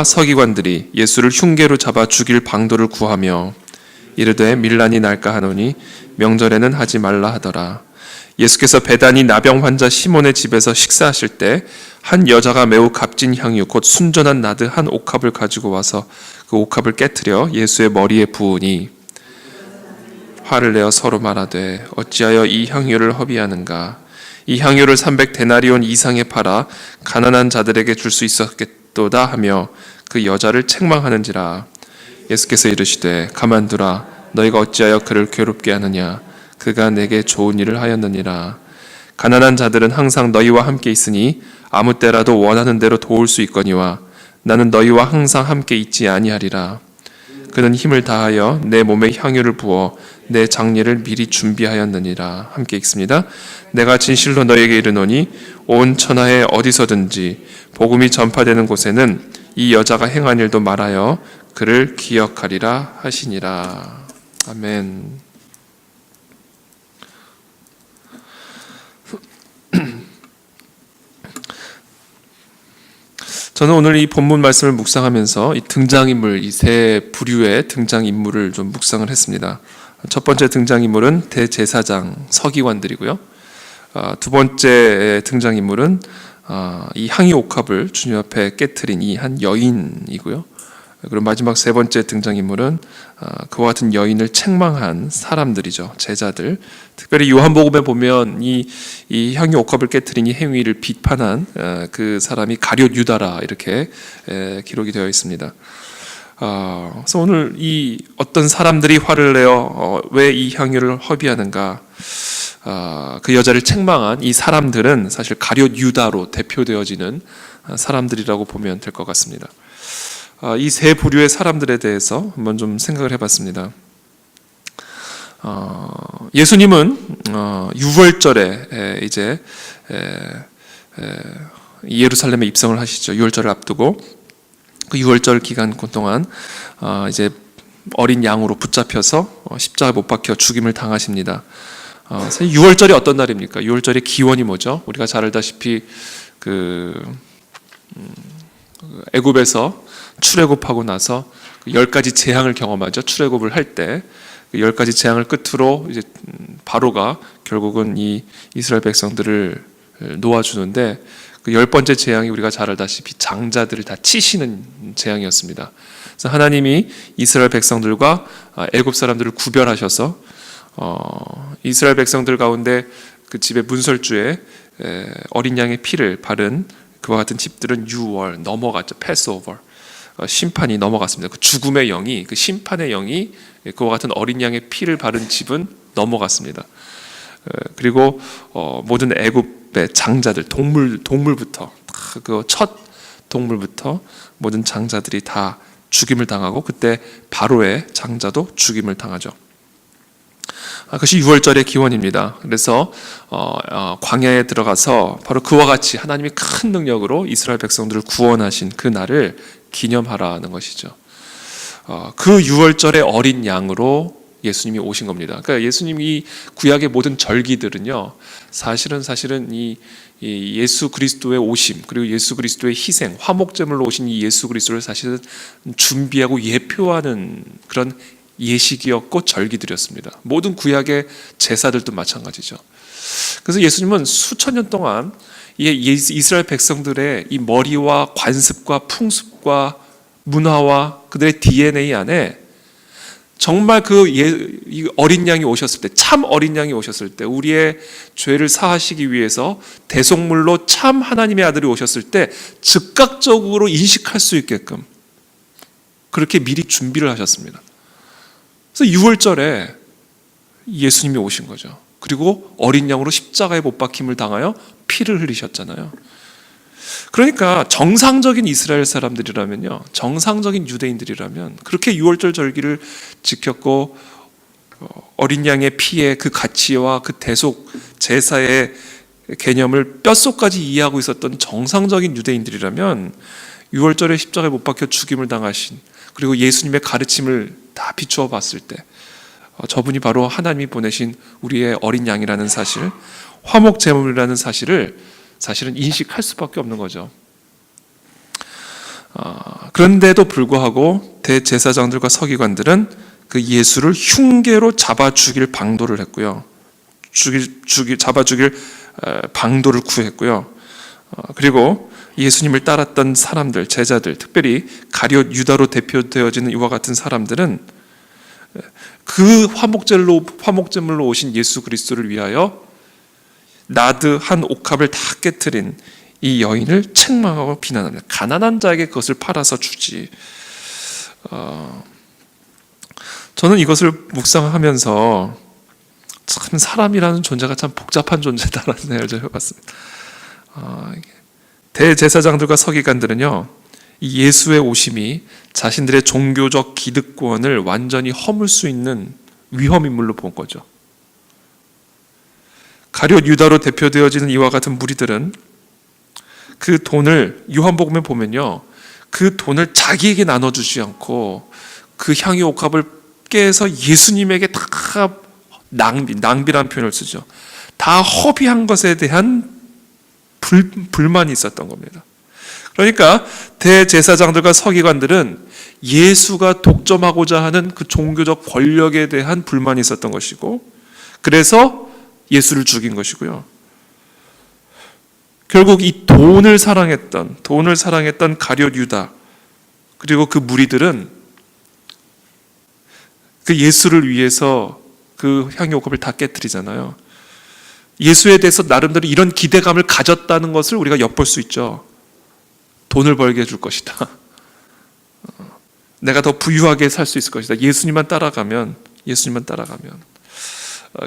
서기관들이 예수를 흉계로 잡아 죽일 방도를 구하며 이르되 밀란이 날까 하노니 명절에는 하지 말라 하더라. 예수께서 베다니 나병 환자 시몬의 집에서 식사하실 때 한 여자가 매우 값진 향유 곧 순전한 나드 한 옥합을 가지고 와서 그 옥합을 깨트려 예수의 머리에 부으니 화를 내어 서로 말하되 어찌하여 이 향유를 허비하는가. 이 향유를 300데나리온 이상에 팔아 가난한 자들에게 줄 수 있었겠도다 하며 그 여자를 책망하는지라. 예수께서 이르시되 가만두라. 너희가 어찌하여 그를 괴롭게 하느냐. 그가 내게 좋은 일을 하였느니라. 가난한 자들은 항상 너희와 함께 있으니 아무 때라도 원하는 대로 도울 수 있거니와 나는 너희와 항상 함께 있지 아니하리라. 그는 힘을 다하여 내 몸에 향유를 부어 내 장례를 미리 준비하였느니라. 함께 읽습니다. 내가 진실로 너희에게 이르노니 온 천하에 어디서든지 복음이 전파되는 곳에는 이 여자가 행한 일도 말하여 그를 기억하리라 하시니라. 아멘. 저는 오늘 이 본문 말씀을 묵상하면서 이 등장인물, 이 세 부류의 등장인물을 좀 묵상을 했습니다. 첫 번째 등장인물은 대제사장, 서기관들이고요. 두 번째 등장인물은 이 향유 옥합을 주님 앞에 깨트린 이 한 여인이고요. 그리고 마지막 세 번째 등장인물은 그와 같은 여인을 책망한 사람들이죠. 제자들. 특별히 요한복음에 보면 이 향유 옥합을 깨트린 이 행위를 비판한 그 사람이 가룟 유다라 이렇게 기록이 되어 있습니다. 그래서 오늘 이 어떤 사람들이 화를 내어 왜 이 향유를 허비하는가, 그 여자를 책망한 이 사람들은 사실 가룟 유다로 대표되어지는 사람들이라고 보면 될 것 같습니다. 이 세 부류의 사람들에 대해서 한번 좀 생각을 해봤습니다. 예수님은 유월절에 이제 예루살렘에 입성을 하시죠. 유월절을 앞두고 그 유월절 기간 동안 이제 어린 양으로 붙잡혀서 십자가에 못 박혀 죽임을 당하십니다. 유월절이 어떤 날입니까? 유월절의 기원이 뭐죠? 우리가 잘 알다시피 애굽에서 출애굽하고 나서 10가지 재앙을 경험하죠. 출애굽을 할 때 10가지 재앙을 끝으로 이제 바로가 결국은 이 이스라엘 백성들을 놓아주는데 그 10번째 재앙이 우리가 잘 알다시피 장자들을 다 치시는 재앙이었습니다. 그래서 하나님이 이스라엘 백성들과 애굽 사람들을 구별하셔서 이스라엘 백성들 가운데 그 집의 문설주에 어린 양의 피를 바른 그와 같은 집들은 유월 넘어갔죠. 패스오버. 심판이 넘어갔습니다. 그 죽음의 영이, 그 심판의 영이 그와 같은 어린 양의 피를 바른 집은 넘어갔습니다. 그리고 모든 애굽의 장자들, 동물부터 그 첫 동물부터 모든 장자들이 다 죽임을 당하고 그때 바로의 장자도 죽임을 당하죠. 그것이 유월절의 기원입니다. 그래서 광야에 들어가서 바로 그와 같이 하나님이 큰 능력으로 이스라엘 백성들을 구원하신 그 날을 기념하라는 것이죠. 그 유월절의 어린 양으로 예수님이 오신 겁니다. 그러니까 예수님이 구약의 모든 절기들은요, 사실은 이 예수 그리스도의 오심 그리고 예수 그리스도의 희생, 화목제물로 오신 이 예수 그리스도를 사실은 준비하고 예표하는 그런 예식이었고 절기들이었습니다. 모든 구약의 제사들도 마찬가지죠. 그래서 예수님은 수천 년 동안 이스라엘 백성들의 이 머리와 관습과 풍습과 문화와 그들의 DNA 안에 정말 이 어린 양이 오셨을 때, 참 어린 양이 오셨을 때 우리의 죄를 사하시기 위해서 대속물로 참 하나님의 아들이 오셨을 때 즉각적으로 인식할 수 있게끔 그렇게 미리 준비를 하셨습니다. 그래서 유월절에 예수님이 오신 거죠. 그리고 어린 양으로 십자가에 못 박힘을 당하여 피를 흘리셨잖아요. 그러니까 정상적인 이스라엘 사람들이라면요, 정상적인 유대인들이라면 그렇게 유월절 절기를 지켰고 어린 양의 피의 그 가치와 그 대속 제사의 개념을 뼛속까지 이해하고 있었던 정상적인 유대인들이라면 유월절에 십자가에 못 박혀 죽임을 당하신, 그리고 예수님의 가르침을 다 비추어 봤을 때 저분이 바로 하나님이 보내신 우리의 어린 양이라는 사실, 화목 제물이라는 사실을 사실은 인식할 수밖에 없는 거죠. 그런데도 불구하고 대제사장들과 서기관들은 그 예수를 흉계로 잡아 죽일 방도를 했고요. 잡아 죽일 방도를 구했고요. 그리고 예수님을 따랐던 사람들, 제자들, 특별히 가룟 유다로 대표되어지는 이와 같은 사람들은 그 화목제물로 오신 예수 그리스도를 위하여 나드 한 옥합을 다 깨트린 이 여인을 책망하고 비난합니다. 가난한 자에게 그것을 팔아서 주지. 저는 이것을 묵상하면서 참 사람이라는 존재가 참 복잡한 존재다라는 생각을 좀 해봤습니다. 대제사장들과 서기관들은요, 이 예수의 오심이 자신들의 종교적 기득권을 완전히 허물 수 있는 위험인물로 본 거죠. 가룟 유다로 대표되어지는 이와 같은 무리들은 그 돈을, 요한복음에 보면요, 그 돈을 자기에게 나눠주지 않고 그 향유 옥합을 깨서 예수님에게 다 낭비라는 표현을 쓰죠. 다 허비한 것에 대한 불만이 있었던 겁니다. 그러니까 대제사장들과 서기관들은 예수가 독점하고자 하는 그 종교적 권력에 대한 불만이 있었던 것이고, 그래서 예수를 죽인 것이고요. 결국 이 돈을 사랑했던 가룟 유다, 그리고 그 무리들은 그 예수를 위해서 그 향유옥합을 다 깨뜨리잖아요. 예수에 대해서 나름대로 이런 기대감을 가졌다는 것을 우리가 엿볼 수 있죠. 돈을 벌게 해줄 것이다. 내가 더 부유하게 살 수 있을 것이다. 예수님만 따라가면.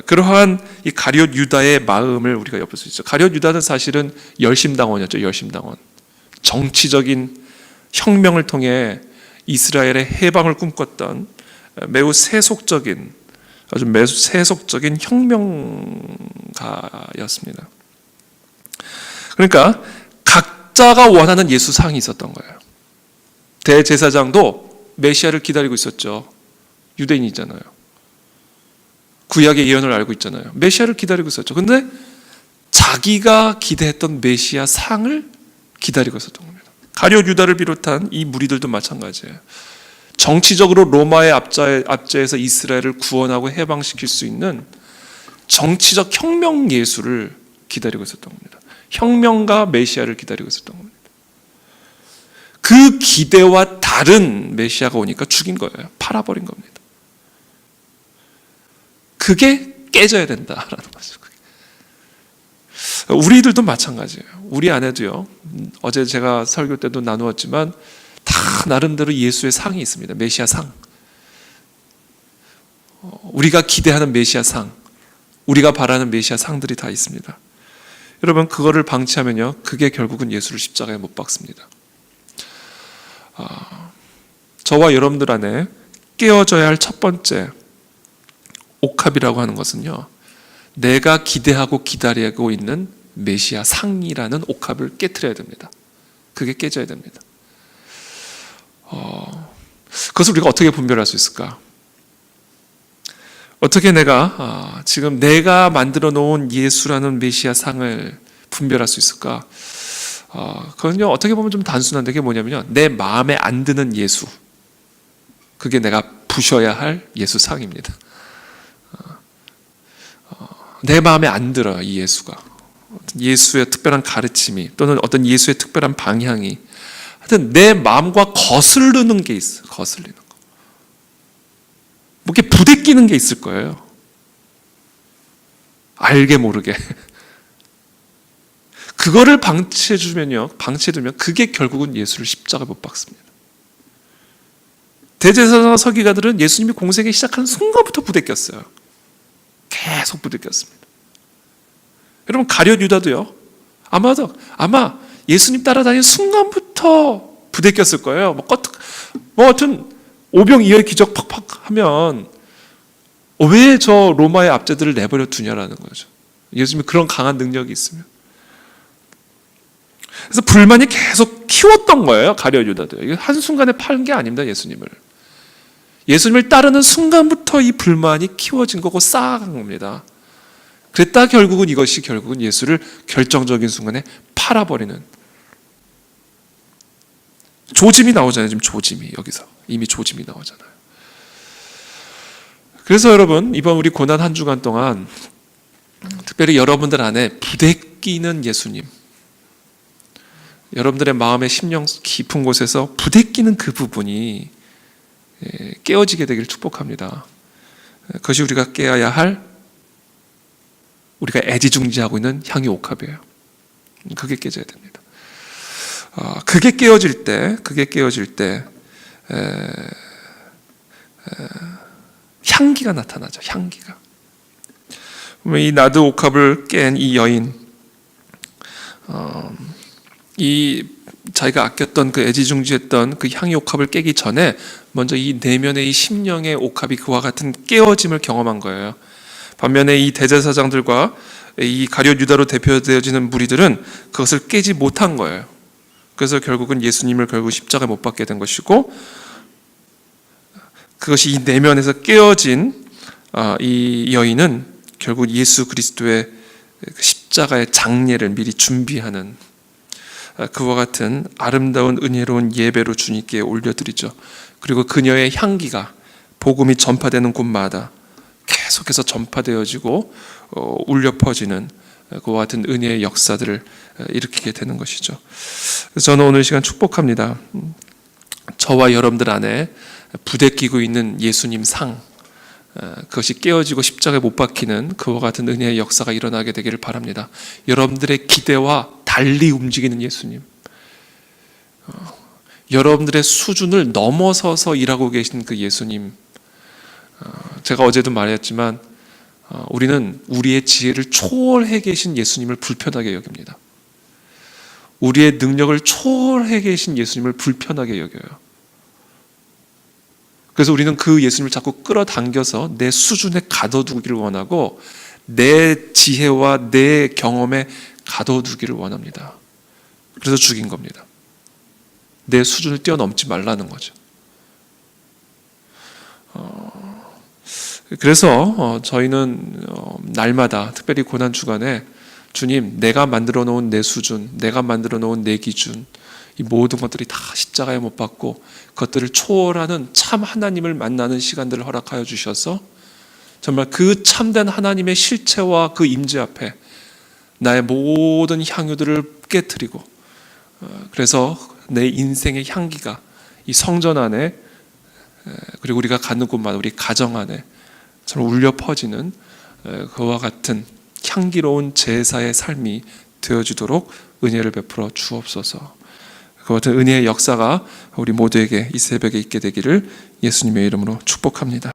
그러한 이 가룟 유다의 마음을 우리가 엿볼 수 있죠. 가룟 유다는 사실은 열심당원이었죠. 열심당원. 정치적인 혁명을 통해 이스라엘의 해방을 꿈꿨던 매우 세속적인 혁명가였습니다. 그러니까 각자가 원하는 예수상이 있었던 거예요. 대제사장도 메시아를 기다리고 있었죠. 유대인이잖아요. 구약의 예언을 알고 있잖아요. 메시아를 기다리고 있었죠. 근데 자기가 기대했던 메시아 상을 기다리고 있었던 겁니다. 가룟 유다를 비롯한 이 무리들도 마찬가지예요. 정치적으로 로마의 압제에서 이스라엘을 구원하고 해방시킬 수 있는 정치적 혁명 예수를 기다리고 있었던 겁니다. 혁명가 메시아를 기다리고 있었던 겁니다. 그 기대와 다른 메시아가 오니까 죽인 거예요. 팔아버린 겁니다. 그게 깨져야 된다라는 거죠. 우리들도 마찬가지예요. 우리 안에도요. 어제 제가 설교 때도 나누었지만 다 나름대로 예수의 상이 있습니다. 메시아 상. 우리가 기대하는 메시아 상, 우리가 바라는 메시아 상들이 다 있습니다. 여러분, 그거를 방치하면요, 그게 결국은 예수를 십자가에 못 박습니다. 저와 여러분들 안에 깨어져야 할 첫 번째 옥합이라고 하는 것은요, 내가 기대하고 기다리고 있는 메시아 상이라는 옥합을 깨트려야 됩니다. 그게 깨져야 됩니다. 그것을 우리가 어떻게 분별할 수 있을까? 어떻게 내가 지금 내가 만들어 놓은 예수라는 메시아 상을 분별할 수 있을까? 그건요, 어떻게 보면 좀 단순한데, 그게 뭐냐면요, 내 마음에 안 드는 예수, 그게 내가 부셔야 할 예수 상입니다. 내 마음에 안 들어요, 이 예수가. 예수의 특별한 가르침이, 또는 어떤 예수의 특별한 방향이, 하여튼 내 마음과 거슬리는 게 있어요. 거슬리는 거. 뭐 이렇게 부대끼는 게 있을 거예요. 알게 모르게. 그거를 방치해두면 그게 결국은 예수를 십자가에 못 박습니다. 대제사장 서기관들은 예수님이 공생에 시작한 순간부터 부대꼈어요. 계속 부대꼈습니다. 여러분, 가룟 유다도요, 아마 예수님 따라다니는 순간부터 부대꼈을 거예요. 하여튼 오병이어의 기적 팍팍 하면 왜 저 로마의 압제들을 내버려 두냐라는 거죠. 예수님이 그런 강한 능력이 있으면. 그래서 불만이 계속 키웠던 거예요. 가룟 유다도. 이게 한순간에 파는 게 아닙니다. 예수님을 따르는 순간부터 이 불만이 키워진 거고 쌓아간 겁니다. 그랬다 결국은 예수를 결정적인 순간에 팔아버리는, 조짐이 나오잖아요. 지금 조짐이 여기서 이미 조짐이 나오잖아요. 그래서 여러분, 이번 우리 고난 한 주간 동안 특별히 여러분들 안에 부대끼는 예수님, 여러분들의 마음의 심령 깊은 곳에서 부대끼는 그 부분이 깨어지게 되길 축복합니다. 그것이 우리가 깨어야 할, 우리가 애지중지하고 있는 향유 옥합이에요. 그게 깨져야 됩니다. 그게 깨어질 때 향기가 나타나죠. 향기가. 이 나드 옥합을 깬 이 여인, 이 자기가 아꼈던 그 애지중지했던 그 향유 옥합을 깨기 전에 먼저 이 내면의 이 심령의 옥합이 그와 같은 깨어짐을 경험한 거예요. 반면에 이 대제사장들과 이 가룟 유다로 대표되어지는 무리들은 그것을 깨지 못한 거예요. 그래서 결국은 예수님을 결국 십자가에 못 박게 된 것이고, 그것이 이 내면에서 깨어진 이 여인은 결국 예수 그리스도의 십자가의 장례를 미리 준비하는 그와 같은 아름다운 은혜로운 예배로 주님께 올려드리죠. 그리고 그녀의 향기가 복음이 전파되는 곳마다 계속해서 전파되어지고 울려 퍼지는 그와 같은 은혜의 역사들을 일으키게 되는 것이죠. 그래서 저는 오늘 시간 축복합니다. 저와 여러분들 안에 부대끼고 있는 예수님 상, 그것이 깨어지고 십자가에 못 박히는 그와 같은 은혜의 역사가 일어나게 되기를 바랍니다. 여러분들의 기대와 달리 움직이는 예수님, 여러분들의 수준을 넘어서서 일하고 계신 그 예수님, 제가 어제도 말했지만 우리는 우리의 지혜를 초월해 계신 예수님을 불편하게 여깁니다. 우리의 능력을 초월해 계신 예수님을 불편하게 여겨요. 그래서 우리는 그 예수님을 자꾸 끌어당겨서 내 수준에 가둬두기를 원하고 내 지혜와 내 경험에 가둬두기를 원합니다. 그래서 죽인 겁니다. 내 수준을 뛰어넘지 말라는 거죠. 그래서 저희는 날마다 특별히 고난 주간에 주님, 내가 만들어 놓은 내 수준, 내가 만들어 놓은 내 기준, 이 모든 것들이 다 십자가에 못 박고 그것들을 초월하는 참 하나님을 만나는 시간들을 허락하여 주셔서 정말 그 참된 하나님의 실체와 그 임재 앞에 나의 모든 향유들을 깨트리고, 그래서 내 인생의 향기가 이 성전 안에, 그리고 우리가 가는 곳마다 우리 가정 안에 정말 울려 퍼지는 그와 같은 향기로운 제사의 삶이 되어지도록 은혜를 베풀어 주옵소서. 그 같은 은혜의 역사가 우리 모두에게 이 새벽에 있게 되기를 예수님의 이름으로 축복합니다.